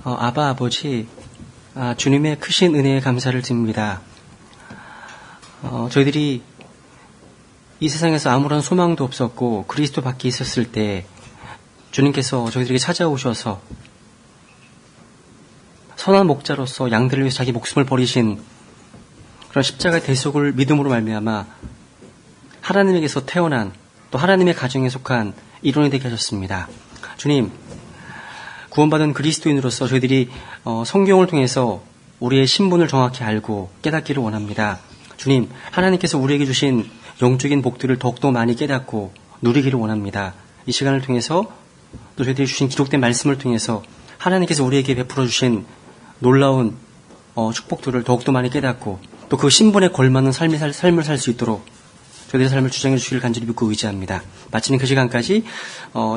아바 아버지, 주님의 크신 은혜에 감사를 드립니다. 저희들이 이 세상에서 아무런 소망도 없었고 그리스도 밖에 있었을 때 주님께서 저희들에게 찾아오셔서 선한 목자로서 양들을 위해서 자기 목숨을 버리신 그런 십자가의 대속을 믿음으로 말미암아 하나님에게서 태어난 또 하나님의 가정에 속한 일원이 되게 하셨습니다. 주님, 구원받은 그리스도인으로서 저희들이 성경을 통해서 우리의 신분을 정확히 알고 깨닫기를 원합니다. 주님, 하나님께서 우리에게 주신 영적인 복들을 더욱더 많이 깨닫고 누리기를 원합니다. 이 시간을 통해서 또 저희들이 주신 기록된 말씀을 통해서 하나님께서 우리에게 베풀어 주신 놀라운 축복들을 더욱더 많이 깨닫고 또 그 신분에 걸맞는 삶을 살 수 있도록 저희들의 삶을 주장해 주시기를 간절히 믿고 의지합니다. 마치는 그 시간까지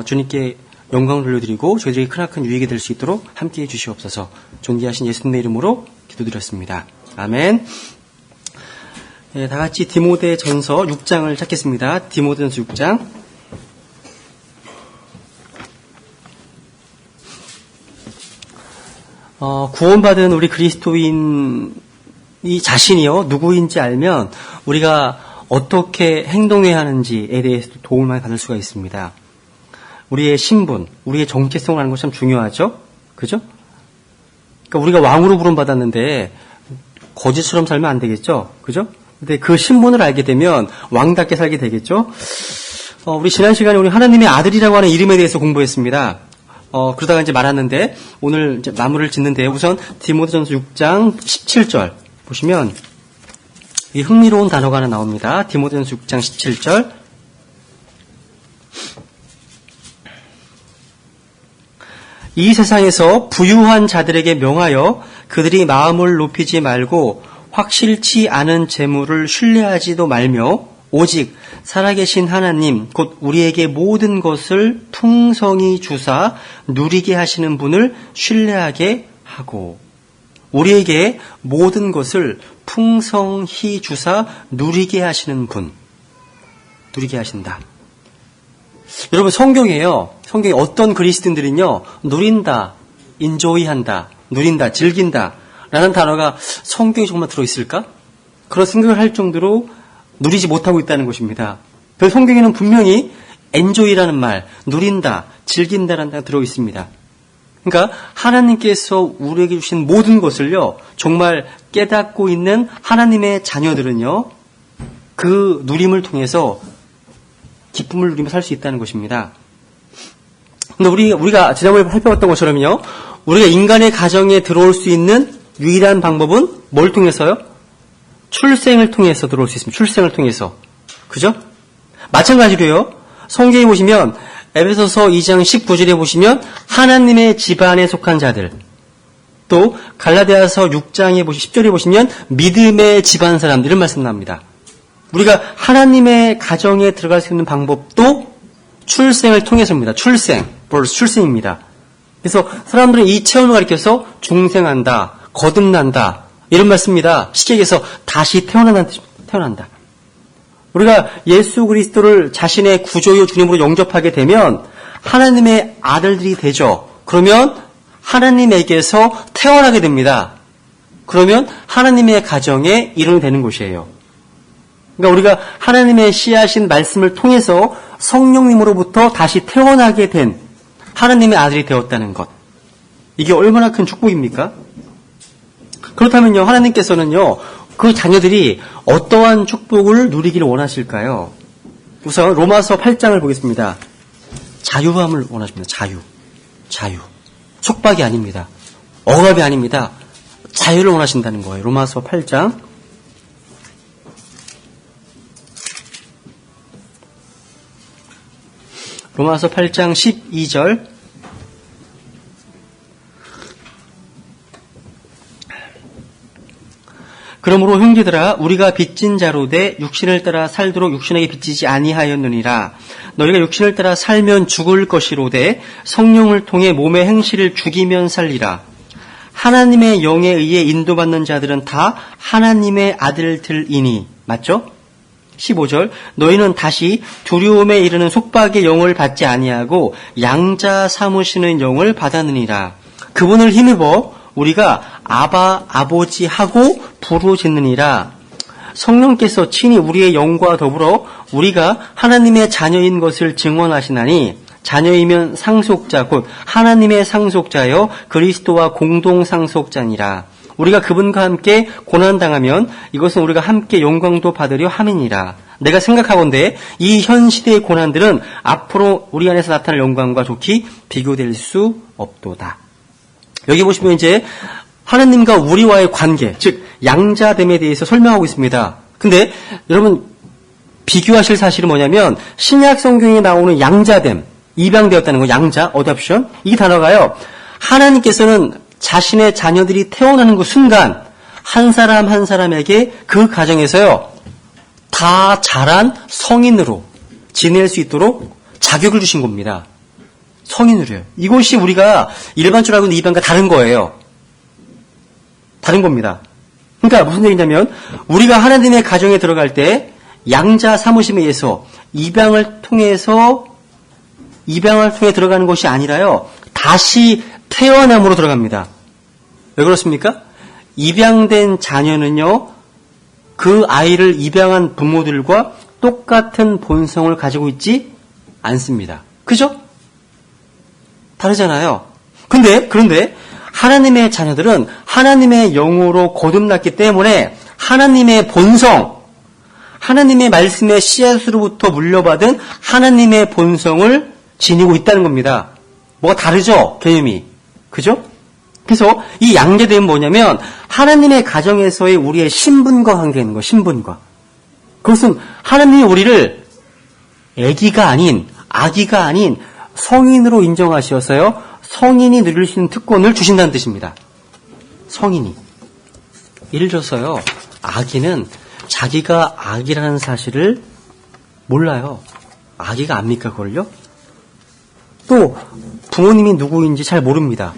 주님께 영광을 돌려드리고 저희들이 크나큰 유익이 될 수 있도록 함께해 주시옵소서. 존귀하신 예수님의 이름으로 기도드렸습니다. 아멘. 네, 다 같이 디모데전서 6장을 찾겠습니다. 디모데전서 6장. 구원받은 우리 그리스도인이 자신이요 누구인지 알면 우리가 어떻게 행동해야 하는지에 대해서 도움을 많이 받을 수가 있습니다. 우리의 신분, 우리의 정체성을 아는 것이 참 중요하죠? 그죠? 그러니까 우리가 왕으로 부름받았는데 거지처럼 살면 안 되겠죠? 그죠? 근데 그 신분을 알게 되면 왕답게 살게 되겠죠? 우리 지난 시간에 우리 하나님의 아들이라고 하는 이름에 대해서 공부했습니다. 그러다가 이제 말았는데 오늘 이제 마무리를 짓는데 우선 디모데전서 6장 17절 보시면 이 흥미로운 단어가 하나 나옵니다. 디모데전서 6장 17절. 이 세상에서 부유한 자들에게 명하여 그들이 마음을 높이지 말고 확실치 않은 재물을 신뢰하지도 말며 오직 살아계신 하나님 곧 우리에게 모든 것을 풍성히 주사 누리게 하시는 분을 신뢰하게 하고 우리에게 모든 것을 풍성히 주사 누리게 하시는 분 누리게 하신다. 여러분 성경에 어떤 그리스도인들은요 누린다, 인조이한다, 누린다, 즐긴다 라는 단어가 성경에 정말 들어있을까? 그런 생각을 할 정도로 누리지 못하고 있다는 것입니다. 그 성경에는 분명히 enjoy라는 말, 누린다, 즐긴다라는 단어가 들어있습니다. 그러니까 하나님께서 우리에게 주신 모든 것을요 정말 깨닫고 있는 하나님의 자녀들은요 그 누림을 통해서 기쁨을 누리며 살 수 있다는 것입니다. 근데 우리가 지난번에 살펴봤던 것처럼요 우리가 인간의 가정에 들어올 수 있는 유일한 방법은 뭘 통해서요? 출생을 통해서 들어올 수 있습니다. 출생을 통해서. 그죠? 마찬가지로요. 성경에 보시면 에베소서 2장 19절에 보시면 하나님의 집안에 속한 자들 또 갈라디아서 6장에 10절에 보시면 믿음의 집안 사람들 이런 말씀 나옵니다. 우리가 하나님의 가정에 들어갈 수 있는 방법도 출생을 통해서입니다. 출생입니다. 그래서 사람들은 이 체험을 가리켜서 중생한다, 거듭난다 이런 말씀입니다. 쉽게 얘기해서 다시 태어난다. 우리가 예수 그리스도를 자신의 구주요 주님으로 영접하게 되면 하나님의 아들들이 되죠. 그러면 하나님에게서 태어나게 됩니다. 그러면 하나님의 가정의 일원이 되는 것이에요. 그러니까 우리가 하나님의 씨앗인 말씀을 통해서 성령님으로부터 다시 태어나게 된 하나님의 아들이 되었다는 것. 이게 얼마나 큰 축복입니까? 그렇다면요, 하나님께서는요, 그 자녀들이 어떠한 축복을 누리기를 원하실까요? 우선 로마서 8장을 보겠습니다. 자유함을 원하십니다. 자유. 속박이 아닙니다. 억압이 아닙니다. 자유를 원하신다는 거예요. 로마서 8장. 로마서 8장 12절. 그러므로 형제들아 우리가 빚진 자로되 육신을 따라 살도록 육신에게 빚지지 아니하였느니라. 너희가 육신을 따라 살면 죽을 것이로되 성령을 통해 몸의 행실을 죽이면 살리라. 하나님의 영에 의해 인도받는 자들은 다 하나님의 아들들이니. 맞죠? 15절 너희는 다시 두려움에 이르는 속박의 영을 받지 아니하고 양자 삼으시는 영을 받았느니라. 그분을 힘입어 우리가 아바 아버지 하고 부르짖느니라. 성령께서 친히 우리의 영과 더불어 우리가 하나님의 자녀인 것을 증언하시나니 자녀이면 상속자 곧 하나님의 상속자여 그리스도와 공동 상속자니라. 우리가 그분과 함께 고난당하면 이것은 우리가 함께 영광도 받으려 함이니라. 내가 생각하건대 이 현 시대의 고난들은 앞으로 우리 안에서 나타날 영광과 좋게 비교될 수 없도다. 여기 보시면 이제 하나님과 우리와의 관계, 즉 양자됨에 대해서 설명하고 있습니다. 근데 여러분 비교하실 사실은 뭐냐면 신약 성경에 나오는 양자됨, 입양되었다는 거, 양자, 어답션, 이 단어가요. 하나님께서는 자신의 자녀들이 태어나는 그 순간 한 사람 한 사람에게 그 가정에서요. 다 자란 성인으로 지낼 수 있도록 자격을 주신 겁니다. 성인으로요. 이것이 우리가 일반적으로 알고 있는 입양과 다른 거예요. 다른 겁니다. 그러니까 무슨 얘기냐면 우리가 하나님의 가정에 들어갈 때 양자 사모심에 의해서 입양을 통해 들어가는 것이 아니라요. 다시 태어남으로 들어갑니다. 왜 그렇습니까? 입양된 자녀는요. 그 아이를 입양한 부모들과 똑같은 본성을 가지고 있지 않습니다. 그죠? 다르잖아요. 그런데 하나님의 자녀들은 하나님의 영으로 거듭났기 때문에 하나님의 본성, 하나님의 말씀의 씨앗으로부터 물려받은 하나님의 본성을 지니고 있다는 겁니다. 뭐가 다르죠? 개념이. 그죠? 그래서 이 양자됨은 뭐냐면 하나님의 가정에서의 우리의 신분과 관계있는 거예요. 신분과. 그것은 하나님이 우리를 아기가 아닌 성인으로 인정하셔서요. 성인이 누릴 수 있는 특권을 주신다는 뜻입니다. 성인이. 예를 들어서요. 아기는 자기가 아기라는 사실을 몰라요. 아기가 압니까 그걸요? 또 부모님이 누구인지 잘 모릅니다.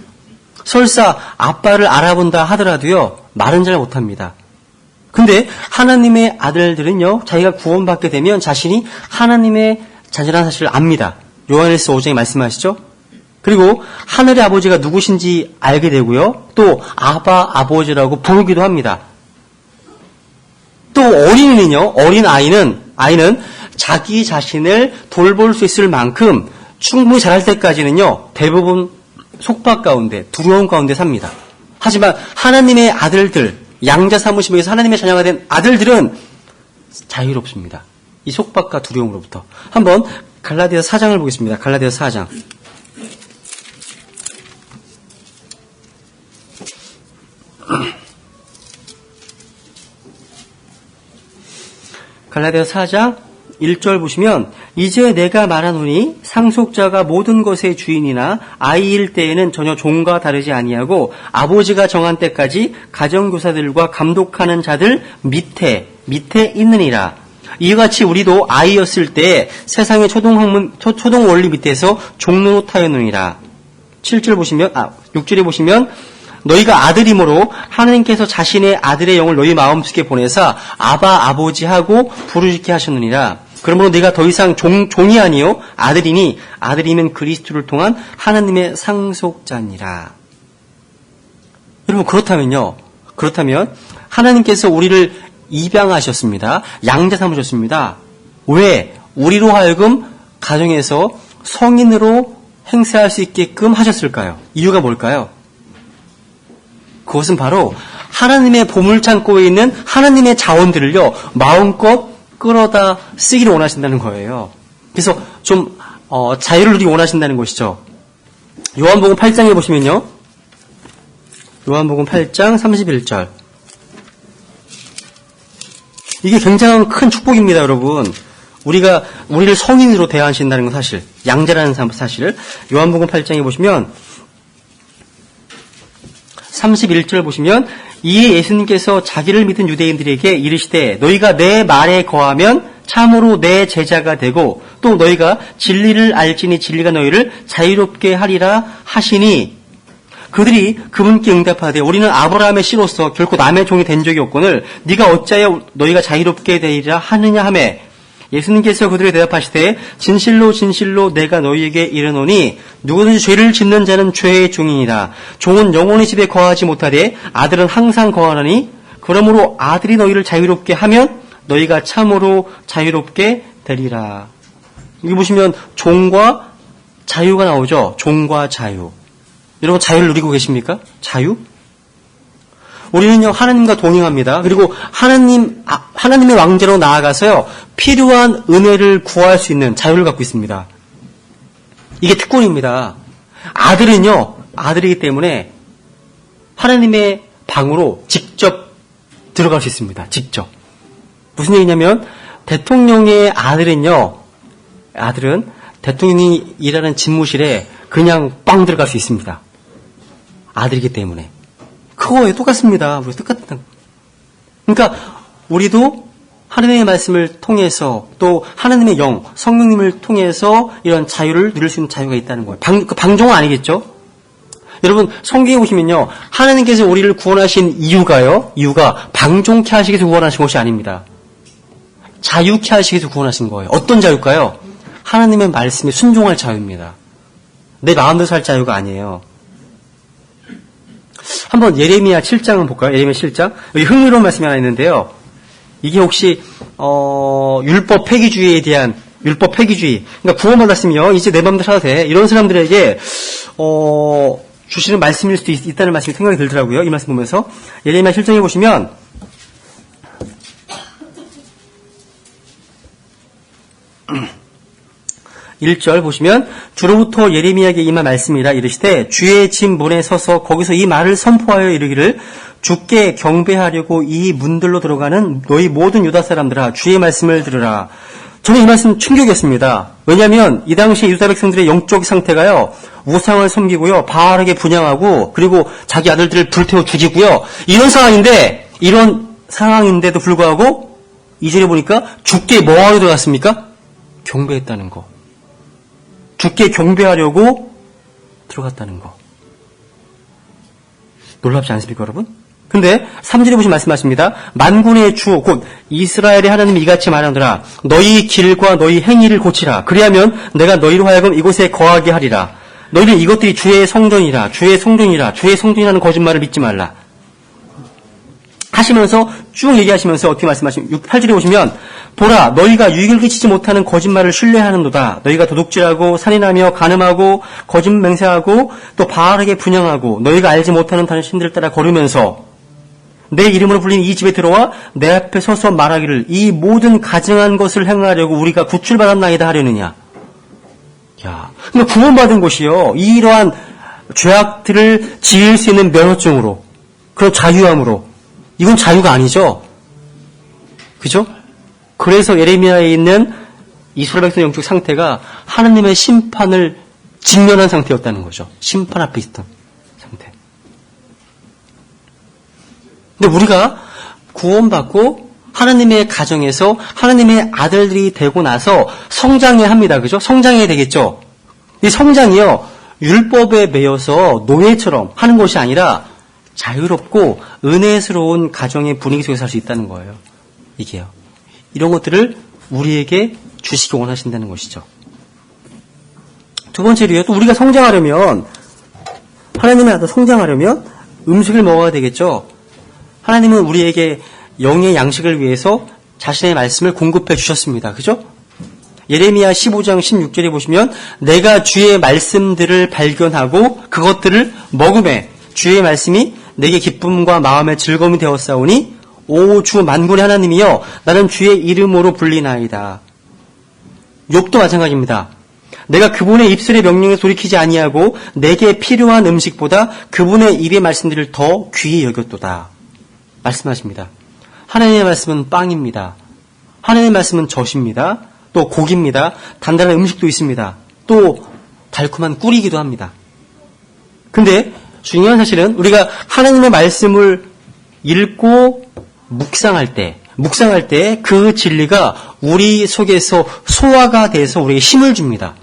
설사 아빠를 알아본다 하더라도요. 말은 잘 못합니다. 근데 하나님의 아들들은요. 자기가 구원받게 되면 자신이 하나님의 자녀라는 사실을 압니다. 요한일서 5장에 말씀하시죠. 그리고 하늘의 아버지가 누구신지 알게 되고요. 또 아바 아버지라고 부르기도 합니다. 또 어린 아이는 자기 자신을 돌볼 수 있을 만큼 충분히 자랄 때까지는요. 대부분 속박 가운데 두려움 가운데 삽니다. 하지만 하나님의 아들들, 양자 사모심에서 하나님의 자녀가 된 아들들은 자유롭습니다. 이 속박과 두려움으로부터. 한번 갈라디아서 4장을 보겠습니다. 갈라디아서 4장. 갈라디아서 4장 1절 보시면 이제 내가 말하노니 상속자가 모든 것의 주인이나 아이일 때에는 전혀 종과 다르지 아니하고 아버지가 정한 때까지 가정교사들과 감독하는 자들 밑에 있느니라. 이와 같이 우리도 아이였을 때 세상의 초동 원리 밑에서 종로로 타였느니라. 6절에 보시면 너희가 아들이므로 하나님께서 자신의 아들의 영을 너희 마음속에 보내사 아바 아버지 하고 부르짖게 하셨느니라. 그러므로 네가 더 이상 종이 아니요 아들이니 아들이면 그리스도를 통한 하나님의 상속자니라. 여러분 그렇다면 하나님께서 우리를 입양하셨습니다. 양자 삼으셨습니다. 왜? 우리로 하여금 가정에서 성인으로 행세할 수 있게끔 하셨을까요? 이유가 뭘까요? 그것은 바로 하나님의 보물창고에 있는 하나님의 자원들을요 마음껏 끌어다 쓰기를 원하신다는 거예요. 그래서 좀 자유를 누리기 원하신다는 것이죠. 요한복음 8장에 보시면요. 요한복음 8장 31절. 이게 굉장한 큰 축복입니다, 여러분. 우리를 성인으로 대하신다는 건 사실, 양자라는 사실을 요한복음 8장에 보시면 31절 보시면 이에 예수님께서 자기를 믿은 유대인들에게 이르시되 너희가 내 말에 거하면 참으로 내 제자가 되고 또 너희가 진리를 알지니 진리가 너희를 자유롭게 하리라 하시니 그들이 그분께 응답하되 우리는 아브라함의 씨로서 결코 남의 종이 된 적이 없거늘 네가 어찌하여 너희가 자유롭게 되리라 하느냐 하매 예수님께서 그들에게 대답하시되 진실로 진실로 내가 너희에게 이르노니 누구든지 죄를 짓는 자는 죄의 종이니라. 종은 영원히 집에 거하지 못하되 아들은 항상 거하나니 그러므로 아들이 너희를 자유롭게 하면 너희가 참으로 자유롭게 되리라. 여기 보시면 종과 자유가 나오죠. 종과 자유. 여러분 자유를 누리고 계십니까? 자유? 우리는요 하나님과 동행합니다. 그리고 하나님의 왕자로 나아가서요 필요한 은혜를 구할 수 있는 자유를 갖고 있습니다. 이게 특권입니다. 아들은요 아들이기 때문에 하나님의 방으로 직접 들어갈 수 있습니다. 직접. 무슨 얘기냐면 대통령의 아들은 대통령이 일하는 집무실에 그냥 빵 들어갈 수 있습니다. 아들이기 때문에. 그거에 똑같습니다. 우리 똑같은. 그러니까 우리도 하나님의 말씀을 통해서 또 하나님의 영, 성령님을 통해서 이런 자유를 누릴 수 있는 자유가 있다는 거예요. 방종은 아니겠죠? 여러분 성경에 보시면요. 하나님께서 우리를 구원하신 이유가 방종케 하시기 위해서 구원하신 것이 아닙니다. 자유케 하시기 위해서 구원하신 거예요. 어떤 자유일까요? 하나님의 말씀에 순종할 자유입니다. 내 마음대로 살 자유가 아니에요. 한번 예레미야 7장을 볼까요? 예레미야 7장. 여기 흥미로운 말씀이 하나 있는데요. 이게 혹시 율법 폐기주의에 대한 율법 폐기주의. 그러니까 구원받았으면 이제 내 마음대로 살아도 돼. 이런 사람들에게 주시는 말씀일 수도 있다는 말씀이 생각이 들더라고요. 이 말씀 보면서 예레미야 7장에 보시면 1절 보시면 주로부터 예레미야에게 임한 말씀이라 이르시되 주의 집 문에 서서 거기서 이 말을 선포하여 이르기를 주께 경배하려고 이 문들로 들어가는 너희 모든 유다 사람들아 주의 말씀을 들으라. 저는 이 말씀 충격이었습니다. 왜냐하면 이 당시 유다 백성들의 영적 상태가요 우상을 섬기고요 바알에게 분향하고 그리고 자기 아들들을 불태워 죽이고요 이런 상황인데도 불구하고 2절에 보니까 주께 뭐하러 들어갔습니까? 경배했다는 거. 주께 경배하려고 들어갔다는 거. 놀랍지 않습니까, 여러분? 근데 3절에 보시면 말씀하십니다. 만군의 주 곧 이스라엘의 하나님이 이같이 말하노라. 너희 길과 너희 행위를 고치라. 그리하면 내가 너희로 하여금 이곳에 거하게 하리라. 너희는 이것들이 주의 성전이라. 주의 성전이라는 거짓말을 믿지 말라. 하시면서 쭉 얘기하시면서 어떻게 말씀하시면 8절에 보시면 보라 너희가 유익을 끼치지 못하는 거짓말을 신뢰하는도다. 너희가 도둑질하고 살인하며 간음하고 거짓 맹세하고 또 바알에게 분향하고 너희가 알지 못하는 다른 신들을 따라 걸으면서 내 이름으로 불린 이 집에 들어와 내 앞에 서서 말하기를 이 모든 가증한 것을 행하려고 우리가 구출받았나이다 하려느냐. 야, 그러니까 구원받은 곳이요. 이러한 죄악들을 지을 수 있는 면허증으로 그런 자유함으로 이건 자유가 아니죠. 그죠? 그래서 예레미야에 있는 이스라엘 백성의 영적 상태가 하나님의 심판을 직면한 상태였다는 거죠. 심판 앞에 있던 상태. 근데 우리가 구원받고 하나님의 가정에서 하나님의 아들들이 되고 나서 성장해야 합니다. 그죠? 성장해야 되겠죠? 이 성장이요. 율법에 매여서 노예처럼 하는 것이 아니라 자유롭고 은혜스러운 가정의 분위기 속에서 살 수 있다는 거예요. 이게요. 이런 것들을 우리에게 주시기 원하신다는 것이죠. 두 번째로요. 또 우리가 성장하려면 하나님의 아들 성장하려면 음식을 먹어야 되겠죠. 하나님은 우리에게 영의 양식을 위해서 자신의 말씀을 공급해 주셨습니다. 그죠? 예레미야 15장 16절에 보시면 내가 주의 말씀들을 발견하고 그것들을 먹음에 주의 말씀이 내게 기쁨과 마음의 즐거움이 되었사오니 오 주 만군의 하나님이여 나는 주의 이름으로 불리나이다. 욥도 마찬가지입니다. 내가 그분의 입술의 명령에 돌이키지 아니하고 내게 필요한 음식보다 그분의 입의 말씀들을 더 귀히 여겼도다. 말씀하십니다. 하나님의 말씀은 빵입니다. 하나님의 말씀은 젖입니다. 또 고기입니다. 단단한 음식도 있습니다. 또 달콤한 꿀이기도 합니다. 근데 중요한 사실은 우리가 하나님의 말씀을 읽고 묵상할 때 그 진리가 우리 속에서 소화가 돼서 우리에게 힘을 줍니다.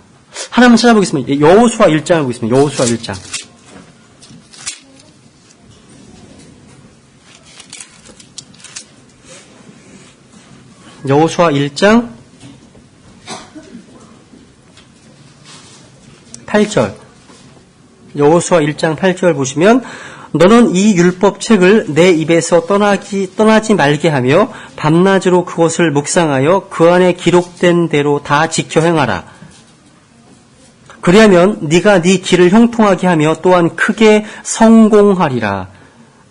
하나만 찾아보겠습니다. 여호수아 1장을 보겠습니다. 여호수아 1장. 여호수아 1장 8절. 여호수아 1장 8절 보시면 너는 이 율법책을 내 입에서 떠나지 말게 하며 밤낮으로 그것을 묵상하여 그 안에 기록된 대로 다 지켜 행하라. 그리하면 네가 네 길을 형통하게 하며 또한 크게 성공하리라.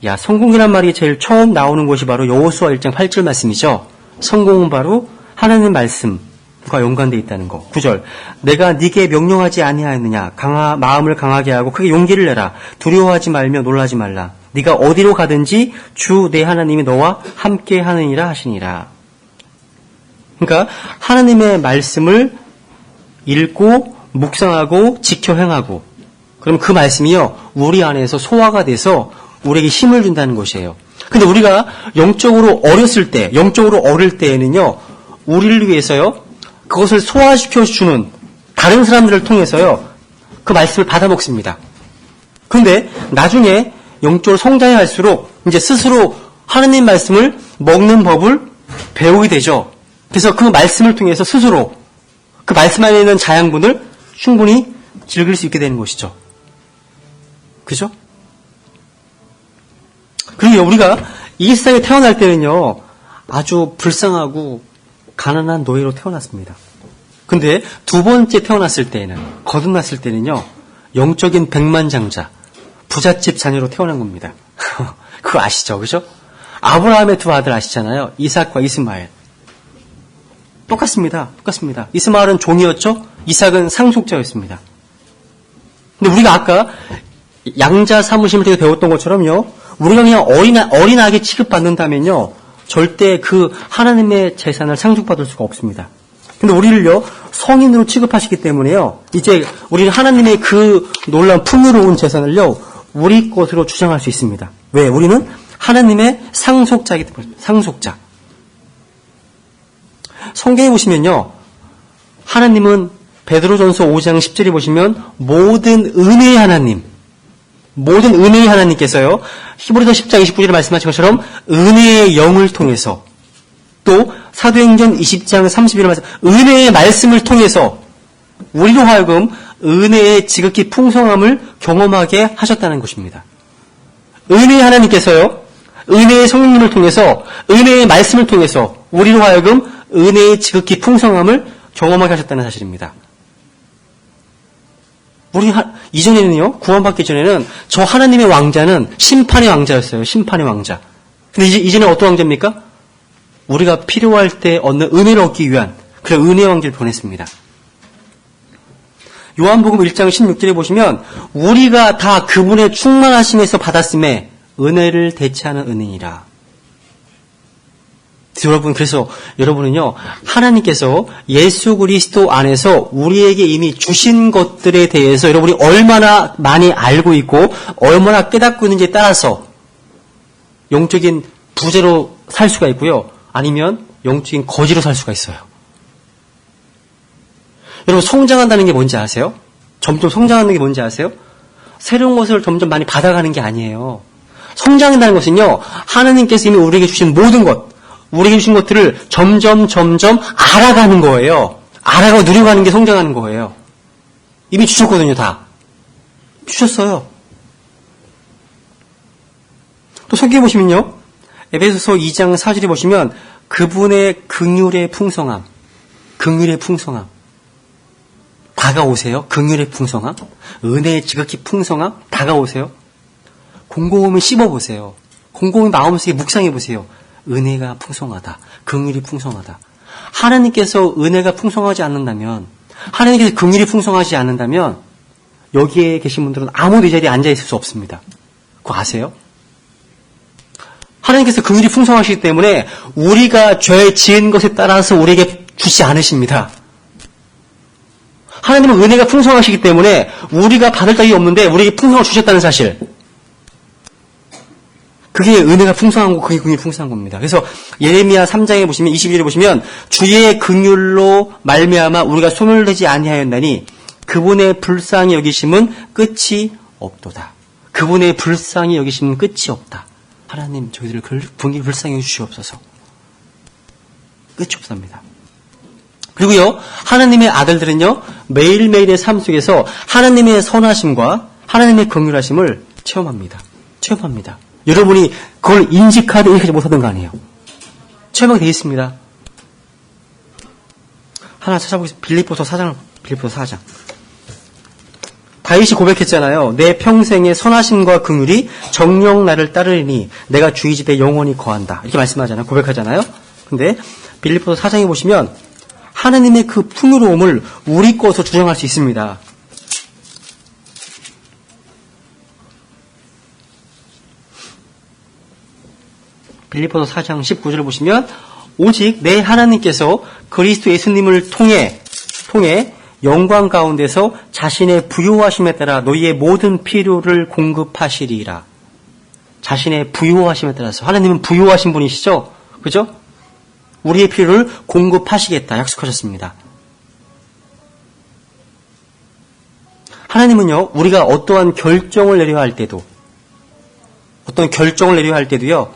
야, 성공이란 말이 제일 처음 나오는 것이 바로 여호수아 1장 8절 말씀이죠. 성공은 바로 하나님 말씀과 연관되어 있다는 거. 9절. 내가 네게 명령하지 아니하였느냐. 마음을 강하게 하고 크게 용기를 내라. 두려워하지 말며 놀라지 말라. 네가 어디로 가든지 주 내 하나님이 너와 함께 하느니라 하시니라. 그러니까 하나님의 말씀을 읽고 묵상하고 지켜 행하고, 그럼 그 말씀이요 우리 안에서 소화가 돼서 우리에게 힘을 준다는 것이에요. 근데 우리가 영적으로 어릴 때에는요, 우리를 위해서요, 그것을 소화시켜 주는 다른 사람들을 통해서요, 그 말씀을 받아 먹습니다. 근데 나중에 영적으로 성장해 갈수록 이제 스스로 하나님 말씀을 먹는 법을 배우게 되죠. 그래서 그 말씀을 통해서 스스로 그 말씀 안에 있는 자양분을 충분히 즐길 수 있게 되는 것이죠. 그죠? 그리고 우리가 이 세상에 태어날 때는요, 아주 불쌍하고 가난한 노예로 태어났습니다. 근데 두 번째 태어났을 때에는, 거듭났을 때는요, 영적인 백만장자, 부잣집 자녀로 태어난 겁니다. 그거 아시죠? 그죠? 아브라함의 두 아들 아시잖아요. 이삭과 이스마엘. 똑같습니다. 이스마엘은 종이었죠? 이삭은 상속자였습니다. 근데 우리가 아까 양자 사무심을 통해 배웠던 것처럼요, 우리가 그냥 어린아기 취급받는다면요, 절대 그 하나님의 재산을 상속받을 수가 없습니다. 근데 우리를요, 성인으로 취급하시기 때문에요, 이제 우리는 하나님의 그 놀라운 풍요로운 재산을요, 우리 것으로 주장할 수 있습니다. 왜? 우리는 하나님의 상속자이기 때문에. 상속자. 성경에 보시면요, 하나님은 베드로전서 5장 10절에 보시면 모든 은혜의 하나님께서요, 히브리서 10장 29절에 말씀하신 것처럼 은혜의 영을 통해서, 또 사도행전 20장 31절에 말씀, 은혜의 말씀을 통해서 우리로 하여금 은혜의 지극히 풍성함을 경험하게 하셨다는 것입니다. 은혜의 하나님께서요, 은혜의 성령님을 통해서, 은혜의 말씀을 통해서 우리로 하여금 은혜의 지극히 풍성함을 경험하게 하셨다는 사실입니다. 우리 이전에는요, 구원받기 전에는 저 하나님의 왕자는 심판의 왕자였어요. 심판의 왕자. 근데 이제는 어떤 왕자입니까? 우리가 필요할 때 얻는 은혜를 얻기 위한 그런 은혜의 왕자를 보냈습니다. 요한복음 1장 16절에 보시면 우리가 다 그분의 충만하심에서 받았음에 은혜를 대체하는 은혜이라. 여러분, 그래서 여러분은요, 하나님께서 예수 그리스도 안에서 우리에게 이미 주신 것들에 대해서 여러분이 얼마나 많이 알고 있고 얼마나 깨닫고 있는지에 따라서 영적인 부재로 살 수가 있고요, 아니면 영적인 거지로 살 수가 있어요. 여러분, 성장한다는 게 뭔지 아세요? 점점 성장하는 게 뭔지 아세요? 새로운 것을 점점 많이 받아가는 게 아니에요. 성장한다는 것은요, 하나님께서 이미 우리에게 주신 모든 것, 우리에게 주신 것들을 점점 알아가는 거예요. 알아가고 누려가는 게 성장하는 거예요. 이미 주셨거든요, 다. 주셨어요. 또 성경에 보시면요, 에베소서 2장 4절에 보시면 그분의 긍휼의 풍성함, 다가오세요. 긍휼의 풍성함, 은혜의 지극히 풍성함, 다가오세요. 곰곰이 씹어보세요. 곰곰이 마음속에 묵상해보세요. 은혜가 풍성하다. 긍휼이 풍성하다. 하나님께서 은혜가 풍성하지 않는다면, 하나님께서 긍휼이 풍성하지 않는다면 여기에 계신 분들은 아무도 이 자리에 앉아있을 수 없습니다. 그거 아세요? 하나님께서 긍휼이 풍성하시기 때문에 우리가 죄 지은 것에 따라서 우리에게 주지 않으십니다. 하나님은 은혜가 풍성하시기 때문에 우리가 받을 적이 없는데 우리에게 풍성을 주셨다는 사실. 그게 은혜가 풍성한 거, 그게 긍휼이 풍성한 겁니다. 그래서 예레미야 3장에 보시면 22절에 보시면 주의 긍휼로 말미암아 우리가 손을 대지 아니하였나니 그분의 불쌍히 여기심은 끝이 없도다. 그분의 불쌍히 여기심은 끝이 없다. 하나님, 저희들을 불쌍히 여기시옵소서. 끝이 없습니다. 그리고요, 하나님의 아들들은요, 매일매일의 삶 속에서 하나님의 선하심과 하나님의 긍휼하심을 체험합니다. 체험합니다. 여러분이 그걸 인식하든 인식하지 못하는 거 아니에요. 체험하게 되어 있습니다. 하나 찾아보겠습니다. 빌립보서 4장. 다윗이 고백했잖아요. 내 평생의 선하심과 긍휼이 정녕 나를 따르리니 내가 주의 집에 영원히 거한다. 이렇게 말씀하잖아요. 고백하잖아요. 근데 빌립보서 4장에 보시면 하나님의 그 풍요로움을 우리 것으로 주장할 수 있습니다. 빌립보서 4장 19절을 보시면 오직 내 하나님께서 그리스도 예수님을 통해 영광 가운데서 자신의 부요하심에 따라 너희의 모든 필요를 공급하시리라. 자신의 부요하심에 따라서 하나님은 부요하신 분이시죠? 그죠? 우리의 필요를 공급하시겠다 약속하셨습니다. 하나님은요, 우리가 어떠한 결정을 내려야 할 때도요,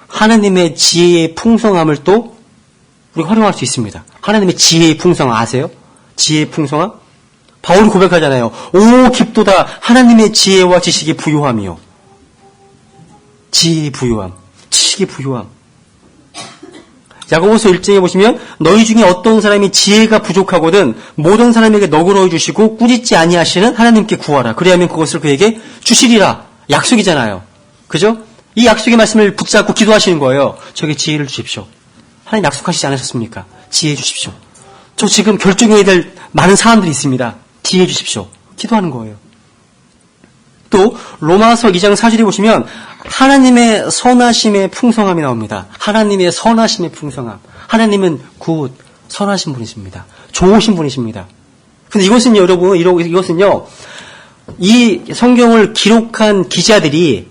하나님의 지혜의 풍성함을 또 우리가 활용할 수 있습니다. 하나님의 지혜의 풍성함 아세요? 지혜의 풍성함? 바울이 고백하잖아요. 오 깊도다 하나님의 지혜와 지식의 부요함이요. 지혜의 부요함, 지식의 부요함. 야고보서 1장에 보시면 너희 중에 어떤 사람이 지혜가 부족하거든 모든 사람에게 너그러워 주시고 꾸짖지 아니하시는 하나님께 구하라. 그리하면 그것을 그에게 주시리라. 약속이잖아요. 그죠? 이 약속의 말씀을 붙잡고 기도하시는 거예요. 저에게 지혜를 주십시오. 하나님 약속하시지 않으셨습니까? 지혜 주십시오. 저 지금 결정해야 될 많은 사람들이 있습니다. 지혜 주십시오. 기도하는 거예요. 또 로마서 2장 4절에 보시면 하나님의 선하심의 풍성함이 나옵니다. 하나님의 선하심의 풍성함. 하나님은 굿, 선하신 분이십니다. 좋으신 분이십니다. 근데 이것은요, 여러분, 이것은요, 이 성경을 기록한 기자들이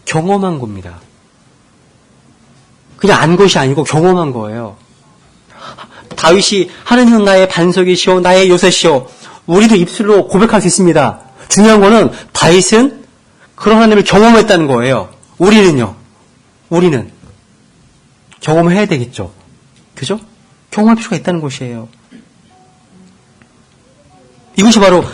경험한 겁니다. 그냥 안 것이 아니고 경험한 거예요. 다윗이 하느님은 나의 반석이시오, 나의 요새시오. 우리도 입술로 고백할 수 있습니다. 중요한 거는 다윗은 그런 하나님을 경험했다는 거예요. 우리는 경험해야 되겠죠. 그죠? 경험할 필요가 있다는 것이에요. 이것이 바로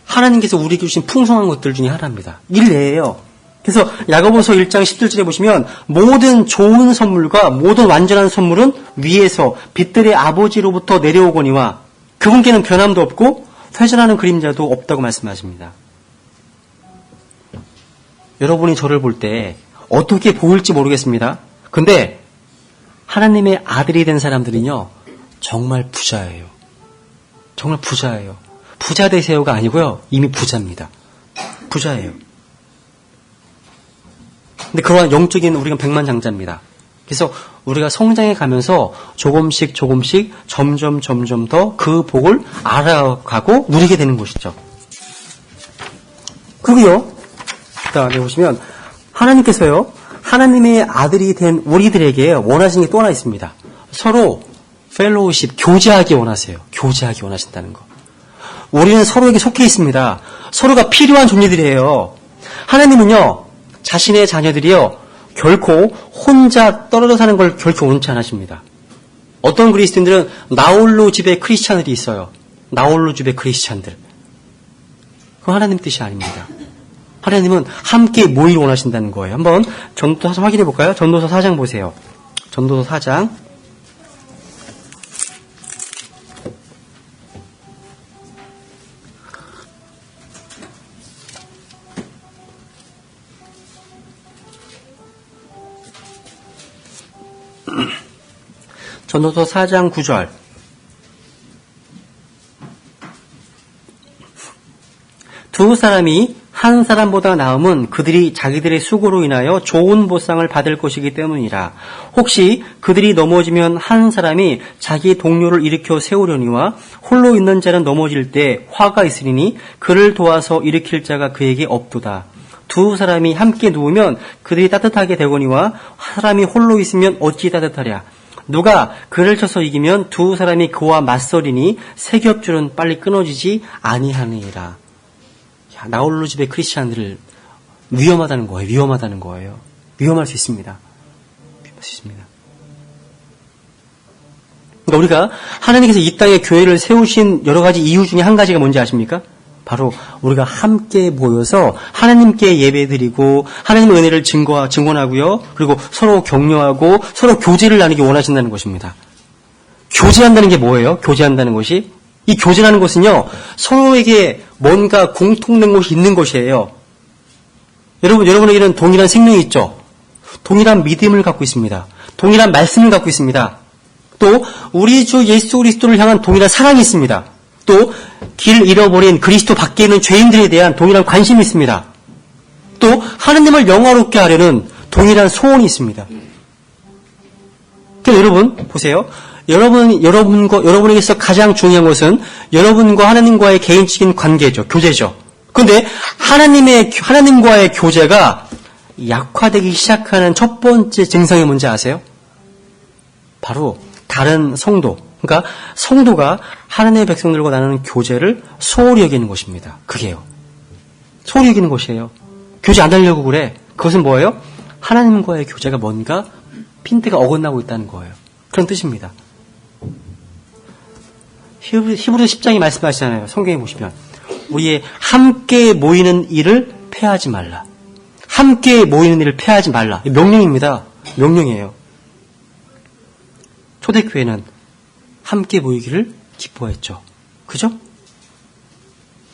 하나님께서 우리에게 주신 풍성한 것들 중에 하나입니다. 일례예요. 그래서 야고보서 1장 10절에 보시면 모든 좋은 선물과 모든 완전한 선물은 위에서 빛들의 아버지로부터 내려오거니와 그분께는 변함도 없고 회전하는 그림자도 없다고 말씀하십니다. 여러분이 저를 볼 때 어떻게 보일지 모르겠습니다. 근데 하나님의 아들이 된 사람들은요, 정말 부자예요. 정말 부자예요. 부자 되세요가 아니고요, 이미 부자입니다. 부자예요. 근데 그러한 영적인 우리가 백만장자입니다. 그래서 우리가 성장해 가면서 조금씩 점점 더 그 복을 알아가고 누리게 되는 것이죠. 그리고요, 그다음에 보시면 하나님께서요, 하나님의 아들이 된 우리들에게 원하시는 게 또 하나 있습니다. 서로 펠로우십, 교제하기 원하세요. 교제하기 원하신다는 거. 우리는 서로에게 속해 있습니다. 서로가 필요한 존재들이에요. 하나님은요, 자신의 자녀들이요, 결코 혼자 떨어져 사는 걸 결코 원치 않으십니다. 어떤 그리스도인들은 나홀로 집에 크리스찬들이 있어요. 나홀로 집에 크리스찬들. 그건 하나님 뜻이 아닙니다. 하나님은 함께 모이를 원하신다는 거예요. 한번 전도서 4장 확인해 볼까요? 전도서 4장 보세요. 전도서 4장. 전도서 4장 9절. 두 사람이 한 사람보다 나음은 그들이 자기들의 수고로 인하여 좋은 보상을 받을 것이기 때문이라. 혹시 그들이 넘어지면 한 사람이 자기 동료를 일으켜 세우려니와 홀로 있는 자는 넘어질 때 화가 있으리니 그를 도와서 일으킬 자가 그에게 없도다. 두 사람이 함께 누우면 그들이 따뜻하게 되거니와 사람이 홀로 있으면 어찌 따뜻하랴. 누가 그를 쳐서 이기면 두 사람이 그와 맞서리니 세 겹줄은 빨리 끊어지지 아니하니라. 나홀로 집의 크리스찬들을 위험하다는 거예요. 위험할 수 있습니다. 위험할 수 있습니다. 그러니까 우리가 하나님께서 이 땅에 교회를 세우신 여러 가지 이유 중에 한 가지가 뭔지 아십니까? 바로 우리가 함께 모여서 하나님께 예배드리고 하나님의 은혜를 증언하고요. 그리고 서로 격려하고 서로 교제를 나누기 원하신다는 것입니다. 교제한다는 게 뭐예요? 교제한다는 것이? 이 교제라는 것은요. 서로에게 뭔가 공통된 것이 있는 것이에요. 여러분에게는 동일한 생명이 있죠. 동일한 믿음을 갖고 있습니다. 동일한 말씀을 갖고 있습니다. 또 우리 주 예수 그리스도를 향한 동일한 사랑이 있습니다. 또 길 잃어버린 그리스도 밖에 있는 죄인들에 대한 동일한 관심이 있습니다. 또 하느님을 영화롭게 하려는 동일한 소원이 있습니다. 그러니까 여러분 보세요. 여러분에게서 가장 중요한 것은 여러분과 하나님과의 개인적인 관계죠. 교제죠. 그런데 하나님과의 교제가 약화되기 시작하는 첫 번째 증상이 뭔지 아세요? 바로 다른 성도, 그러니까 성도가 하나님의 백성들과 나누는 교제를 소홀히 여기는 것입니다. 그게요. 소홀히 여기는 것이에요. 교제 안 하려고 그래. 그것은 뭐예요? 하나님과의 교제가 뭔가 핀트가 어긋나고 있다는 거예요. 그런 뜻입니다. 히브리서 10장이 말씀하시잖아요. 성경에 보시면 우리의 함께 모이는 일을 폐하지 말라. 함께 모이는 일을 폐하지 말라. 명령입니다. 명령이에요. 초대교회는 함께 모이기를 기뻐했죠. 그죠?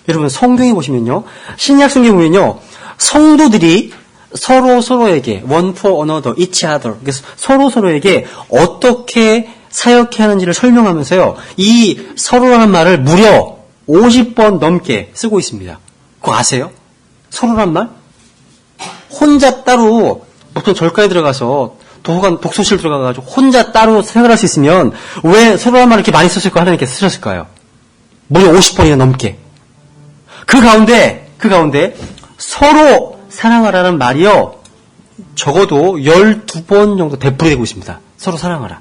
여러분 성경에 보시면요. 신약 성경에 보면요. 성도들이 서로에게 one for another, each other 서로에게 어떻게 사역해야 하는지를 설명하면서요. 이 서로라는 말을 무려 50번 넘게 쓰고 있습니다. 그거 아세요? 서로란 말? 혼자 따로 보통 절간에 들어가서 독서실 들어가가지고 혼자 따로 생활할 수 있으면 왜 서로란 말을 이렇게 많이 썼을까 하나님께서 쓰셨을까요? 무려 50번이나 넘게. 그 가운데 서로 사랑하라는 말이요. 적어도 12번 정도 되풀이되고 있습니다. 서로 사랑하라.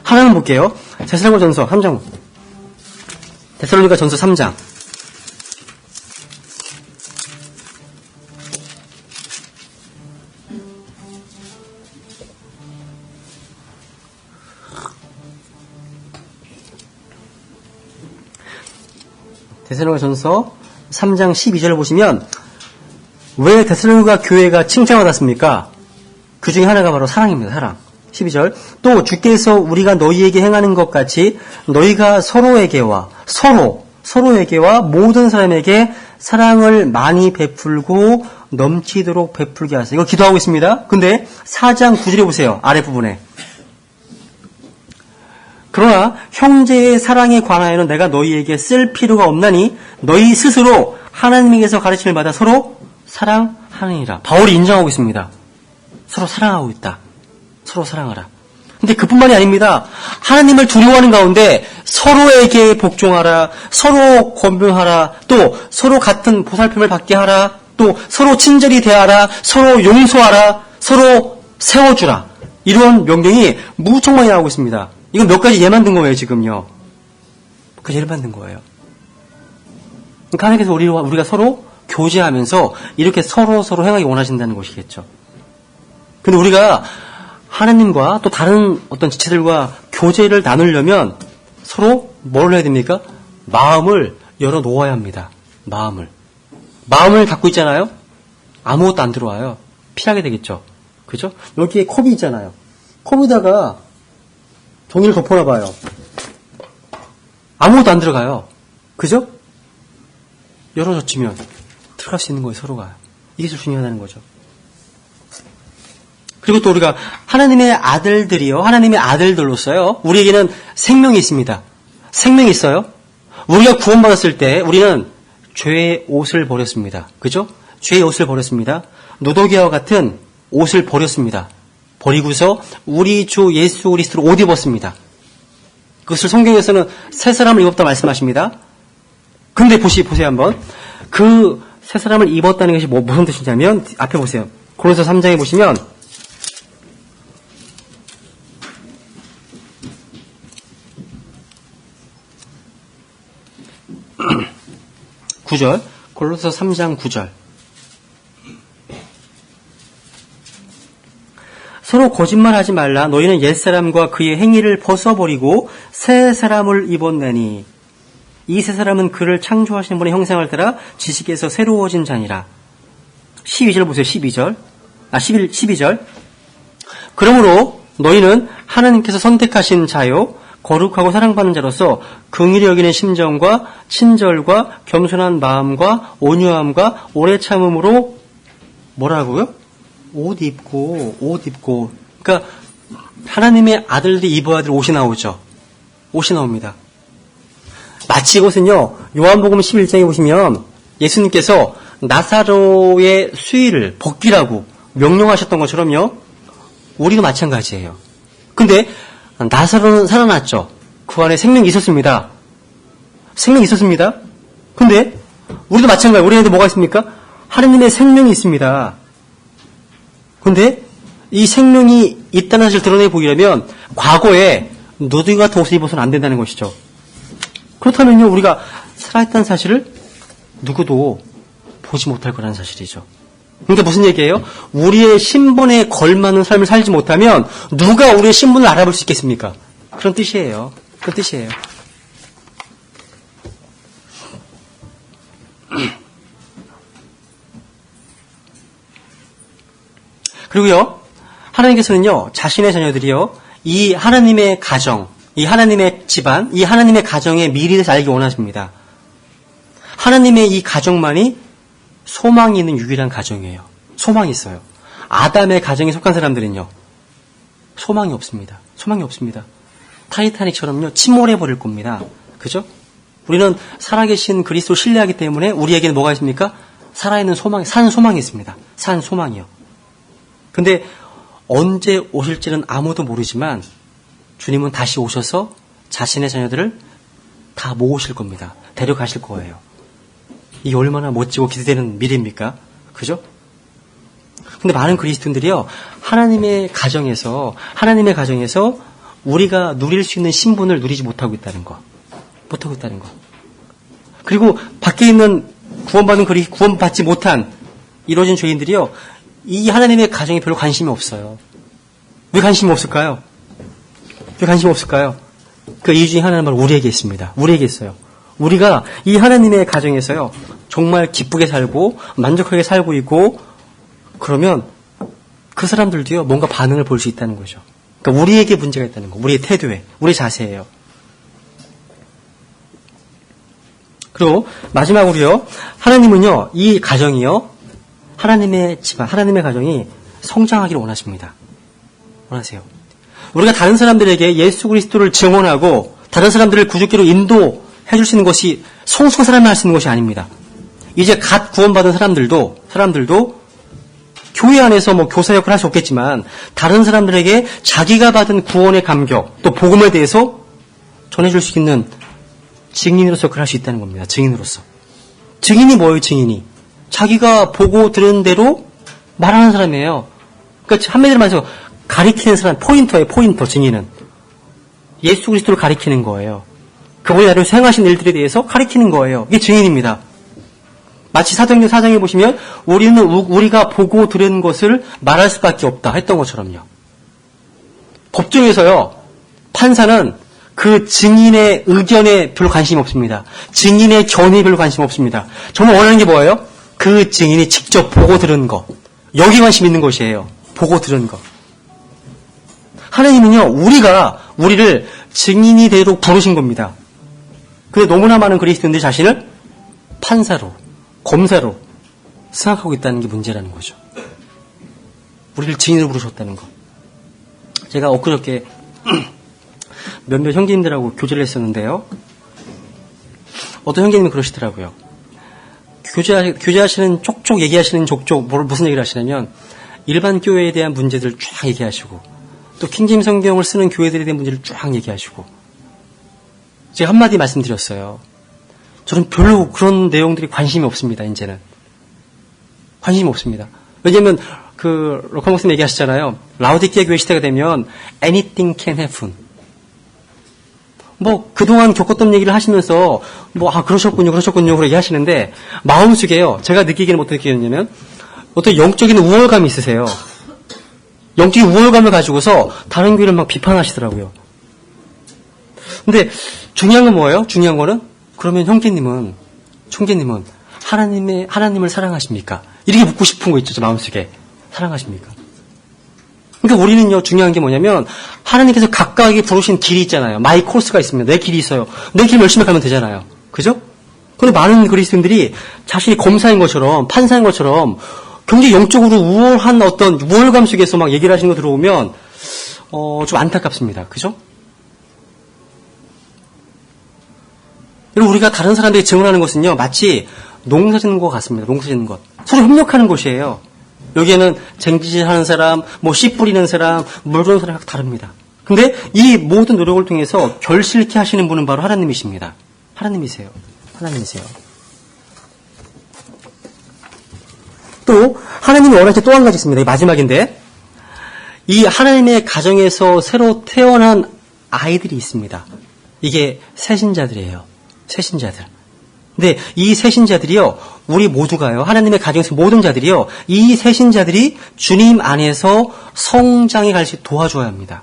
하나는 볼게요. 데살로니가전서 3장. 데살로니가전서 3장. 데살로니가전서 3장 12절을 보시면 왜 데살로니가 교회가 칭찬받았습니까? 그 중에 하나가 바로 사랑입니다. 사랑. 12절. 또 주께서 우리가 너희에게 행하는 것 같이 너희가 서로에게와 모든 사람에게 사랑을 많이 베풀고 넘치도록 베풀게 하세요. 이거 기도하고 있습니다. 근데 4장 9절에 보세요. 아랫부분에. 그러나 형제의 사랑에 관하여는 내가 너희에게 쓸 필요가 없나니 너희 스스로 하나님에게서 가르침을 받아 서로 사랑하느니라. 바울이 인정하고 있습니다. 서로 사랑하고 있다. 서로 사랑하라. 근데 그뿐만이 아닙니다. 하나님을 두려워하는 가운데 서로에게 복종하라, 서로 권면하라, 또 서로 같은 보살핌을 받게 하라, 또 서로 친절히 대하라, 서로 용서하라, 서로 세워주라. 이런 명령이 무척 많이 나오고 있습니다. 이건 몇 가지 예 만든 거예요, 지금요. 몇 가지 예를 만든 거예요. 그러니까 하나님께서 우리가 서로 교제하면서 이렇게 서로 행하기 원하신다는 것이겠죠. 근데 우리가 하나님과 또 다른 어떤 지체들과 교제를 나누려면 서로 뭘 해야 됩니까? 마음을 열어놓아야 합니다. 마음을 갖고 있잖아요? 아무것도 안 들어와요. 피하게 되겠죠. 그죠? 여기에 컵이 있잖아요. 컵에다가 종이를 덮어놔봐요. 아무것도 안 들어가요. 그죠? 열어젖히면 들어갈 수 있는 거예요, 서로가. 이게 좀 중요하다는 거죠. 그리고 또 우리가 하나님의 아들들이요. 하나님의 아들들로서요. 우리에게는 생명이 있습니다. 생명이 있어요. 우리가 구원받았을 때 우리는 죄의 옷을 버렸습니다. 그죠? 죄의 옷을 버렸습니다. 노도기와 같은 옷을 버렸습니다. 버리고서 우리 주 예수 그리스도로 옷 입었습니다. 그것을 성경에서는 새 사람을 입었다 말씀하십니다. 근데 보세요 한번. 그 새 사람을 입었다는 것이 무슨 뜻이냐면 앞에 보세요. 고린도서 3장에 보시면 9절, 골로새 3장 9절. 서로 거짓말하지 말라. 너희는 옛사람과 그의 행위를 벗어버리고 새 사람을 입었나니 이 새 사람은 그를 창조하시는 분의 형상을 따라 지식에서 새로워진 자니라. 12절 보세요. 12절. 그러므로 너희는 하나님께서 선택하신 자요 거룩하고 사랑받는 자로서 긍휼히 여기는 심정과 친절과 겸손한 마음과 온유함과 오래 참음으로 뭐라고요? 옷 입고. 그러니까 하나님의 아들들이 입어야 될 옷이 나오죠. 옷이 나옵니다. 마치 이것은요. 요한복음 11장에 보시면 예수님께서 나사로의 수의를 벗기라고 명령하셨던 것처럼요. 우리도 마찬가지예요. 근데 나사로는 살아났죠. 그 안에 생명이 있었습니다. 근데 우리도 마찬가지예요. 우리한테 뭐가 있습니까? 하나님의 생명이 있습니다. 근데 이 생명이 있다는 사실을 드러내 보이려면 과거에 노드 같은 옷을 입어서는 안 된다는 것이죠. 그렇다면요. 우리가 살아있다는 사실을 누구도 보지 못할 거라는 사실이죠. 그러니까 무슨 얘기예요? 우리의 신분에 걸맞는 삶을 살지 못하면 누가 우리의 신분을 알아볼 수 있겠습니까? 그런 뜻이에요. 그리고요. 하나님께서는요. 자신의 자녀들이요. 이 하나님의 가정, 이 하나님의 집안, 이 하나님의 가정의 미래를 알기 원하십니다. 하나님의 이 가정만이 소망이 있는 유일한 가정이에요. 소망이 있어요. 아담의 가정에 속한 사람들은요. 소망이 없습니다. 타이타닉처럼요. 침몰해버릴 겁니다. 그죠? 우리는 살아계신 그리스도 신뢰하기 때문에 우리에게는 뭐가 있습니까? 살아있는 소망이, 산 소망이 있습니다. 산 소망이요. 근데 언제 오실지는 아무도 모르지만 주님은 다시 오셔서 자신의 자녀들을 다 모으실 겁니다. 데려가실 거예요. 이게 얼마나 멋지고 기대되는 미래입니까? 그죠? 근데 많은 그리스도인들이요. 하나님의 가정에서 우리가 누릴 수 있는 신분을 누리지 못하고 있다는 거. 그리고 밖에 있는 구원받지 못한 이루어진 죄인들이요. 이 하나님의 가정에 별로 관심이 없어요. 왜 관심이 없을까요? 그 이유 중에 하나는 바로 우리에게 있습니다. 우리에게 있어요. 우리가 이 하나님의 가정에서요. 정말 기쁘게 살고 만족하게 살고 있고 그러면 그 사람들도요. 뭔가 반응을 볼 수 있다는 거죠. 그러니까 우리에게 문제가 있다는 거. 우리의 태도에, 우리 자세예요. 그리고 마지막으로요. 하나님은요. 이 가정이요. 하나님의 집안, 하나님의 가정이 성장하기를 원하십니다. 원하세요. 우리가 다른 사람들에게 예수 그리스도를 증언하고 다른 사람들을 구주께로 인도해 줄 수 있는 것이 소수 사람이 할 수 있는 것이 아닙니다. 이제 갓 구원받은 사람들도 교회 안에서 교사 역할을 할 수 없겠지만 다른 사람들에게 자기가 받은 구원의 감격 또 복음에 대해서 전해줄 수 있는 증인으로서 역할을 할 수 있다는 겁니다. 증인이 뭐예요? 증인이 자기가 보고 들은 대로 말하는 사람이에요. 그러니까 한마디로 말해서 가리키는 사람, 포인터, 증인은. 예수 그리스도를 가리키는 거예요. 그분이 나를 행하신 일들에 대해서 가리키는 거예요. 이게 증인입니다. 마치 사도행전 4장에 보시면 우리가 보고 들은 것을 말할 수밖에 없다 했던 것처럼요. 법정에서요. 판사는 그 증인의 의견에 별로 관심이 없습니다. 증인의 견해에 별로 관심 없습니다. 정말 원하는 게 뭐예요? 그 증인이 직접 보고 들은 거. 여기 관심 있는 것이에요. 보고 들은 거. 하나님은요. 우리를 증인이 되도록 부르신 겁니다. 근데 너무나 많은 그리스도인들이 자신을 판사로, 검사로 생각하고 있다는 게 문제라는 거죠. 우리를 증인으로 부르셨다는 거. 제가 엊그저께 몇몇 형제님들하고 교제를 했었는데요. 어떤 형제님이 그러시더라고요. 교제하시는 족족 얘기하시는 무슨 얘기를 하시냐면 일반 교회에 대한 문제들 쫙 얘기하시고 또 킹제임스 성경을 쓰는 교회들에 대한 문제를 쫙 얘기하시고 제가 한마디 말씀드렸어요. 저는 별로 그런 내용들이 관심이 없습니다. 이제는 관심이 없습니다. 왜냐하면 로컬 목사님 얘기하셨잖아요. 라오디케아 교회 시대가 되면 anything can happen. 그동안 겪었던 얘기를 하시면서 그러셨군요 그렇게 하시는데 마음속에요. 제가 느끼기는 어떻게 느끼냐면 어떤 영적인 우월감이 있으세요. 영적인 우월감을 가지고서 다른 교회를 막 비판하시더라고요. 근데 중요한 건 뭐예요? 중요한 거는 그러면 형제님은 하나님을 사랑하십니까? 이렇게 묻고 싶은 거 있죠, 저 마음속에. 사랑하십니까? 그러니까 우리는요, 중요한 게 뭐냐면 하나님께서 각각에게 부르신 길이 있잖아요. 마이 코스가 있습니다. 내 길이 있어요. 내 길 열심히 가면 되잖아요. 그죠? 그런데 많은 그리스도인들이 자신이 검사인 것처럼 판사인 것처럼 굉장히 영적으로 우월한 어떤 우월감 속에서 막 얘기를 하시는 거 들어오면 좀 안타깝습니다. 그죠? 여러분, 우리가 다른 사람들이 증언하는 것은요, 마치 농사 짓는 것 같습니다. 농사 짓는 것. 서로 협력하는 곳이에요. 여기에는 쟁취하는 사람, 씨 뿌리는 사람, 물 주는 사람이 다릅니다. 근데 이 모든 노력을 통해서 결실케 하시는 분은 바로 하나님이십니다. 하나님이세요. 또 하나님이 원하신 또 한 가지 있습니다. 이 마지막인데 이 하나님의 가정에서 새로 태어난 아이들이 있습니다. 이게 새신자들이에요. 새신자들. 근데 이 새신자들이요, 우리 모두가요, 하나님의 가정에서 모든 자들이요, 이 새신자들이 주님 안에서 성장해 갈 수 있게 도와줘야 합니다.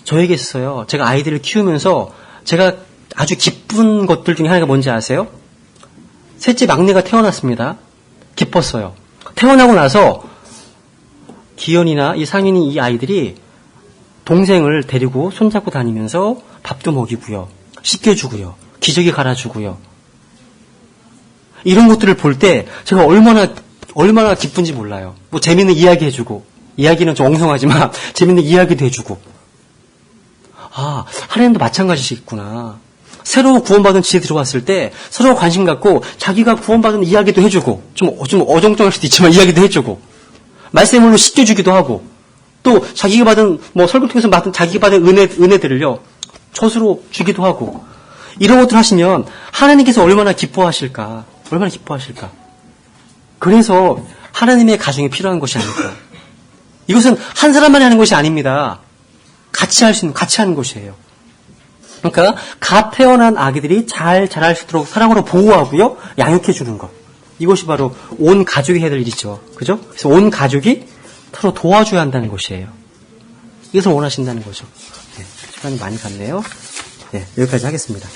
저에게 있어요. 제가 아이들을 키우면서 제가 아주 기쁜 것들 중에 하나가 뭔지 아세요? 셋째 막내가 태어났습니다. 기뻤어요. 태어나고 나서 기현이나 이 상윤이 이 아이들이 동생을 데리고 손잡고 다니면서 밥도 먹이고요. 씻겨주고요. 기저귀 갈아주고요. 이런 것들을 볼 때 제가 얼마나 기쁜지 몰라요. 재밌는 이야기 해주고, 이야기는 좀 엉성하지만 재밌는 이야기도 해주고. 아, 하나님도 마찬가지시겠구나. 새로 구원받은 집에 들어왔을 때 서로 관심 갖고 자기가 구원받은 이야기도 해주고, 좀 어정쩡할 수도 있지만 이야기도 해주고, 말씀으로 씻겨주기도 하고, 또 자기가 받은 설교 통해서 받은 자기가 받은 은혜들을요 저수로 주기도 하고, 이런 것들 하시면 하나님께서 얼마나 기뻐하실까. 그래서 하나님의 가정이 필요한 것이 아닐까. 이것은 한 사람만이 하는 것이 아닙니다. 같이 하는 것이에요. 그러니까 갓 태어난 아기들이 잘 자랄 수 있도록 사랑으로 보호하고요, 양육해 주는 것. 이것이 바로 온 가족이 해야 될 일이죠. 그죠? 그래서 온 가족이 서로 도와줘야 한다는 것이에요. 이것을 원하신다는 거죠. 네, 시간이 많이 갔네요. 네, 여기까지 하겠습니다.